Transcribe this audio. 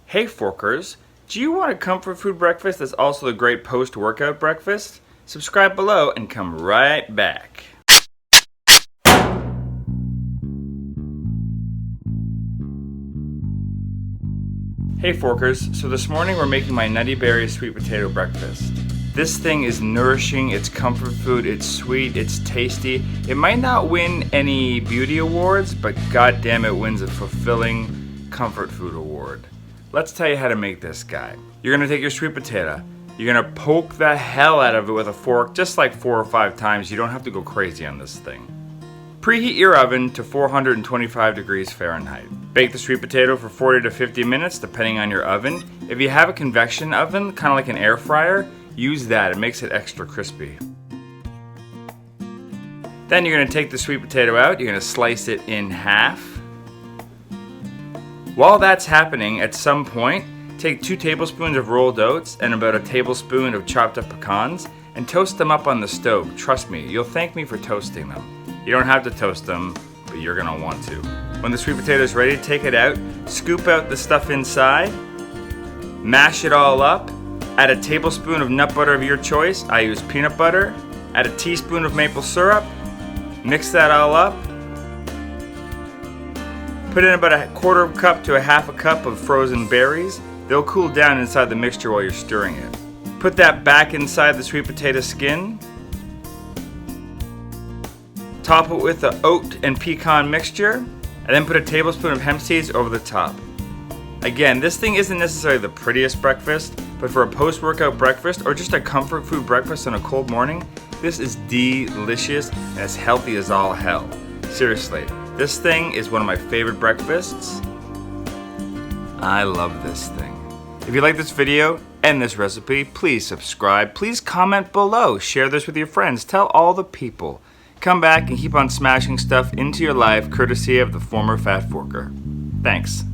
Hey Forkers, do you want a comfort food breakfast that's also a great post-workout breakfast? Subscribe below and come right back. Hey Forkers, so this morning we're making my Nutty Berry sweet potato breakfast. This thing is nourishing, it's comfort food, it's sweet, it's tasty. It might not win any beauty awards, but goddamn it wins a fulfilling comfort food award. Let's tell you how to make this guy. You're gonna take your sweet potato. You're gonna poke the hell out of it with a fork just like 4 or 5 times. You don't have to go crazy on this thing. Preheat your oven to 425 degrees Fahrenheit. Bake the sweet potato for 40 to 50 minutes depending on your oven. If you have a convection oven, kind of like an air fryer, use that. It makes it extra crispy. Then you're gonna take the sweet potato out. You're gonna slice it in half. While that's happening, at some point, take 2 tablespoons of rolled oats and about a tablespoon of chopped up pecans and toast them up on the stove. Trust me, you'll thank me for toasting them. You don't have to toast them, but you're gonna want to. When the sweet potato is ready, take it out, scoop out the stuff inside, mash it all up, add a tablespoon of nut butter of your choice. I use peanut butter, add a teaspoon of maple syrup, mix that all up. Put in about a 1/4 cup to a 1/2 cup of frozen berries. They'll cool down inside the mixture while you're stirring it. Put that back inside the sweet potato skin. Top it with the oat and pecan mixture, and then put a tablespoon of hemp seeds over the top. Again, this thing isn't necessarily the prettiest breakfast, but for a post-workout breakfast or just a comfort food breakfast on a cold morning, this is delicious and as healthy as all hell. Seriously. This thing is one of my favorite breakfasts. I love this thing. If you like this video and this recipe, please subscribe. Please comment below. Share this with your friends. Tell all the people. Come back and keep on smashing stuff into your life courtesy of the former Fat Forker. Thanks.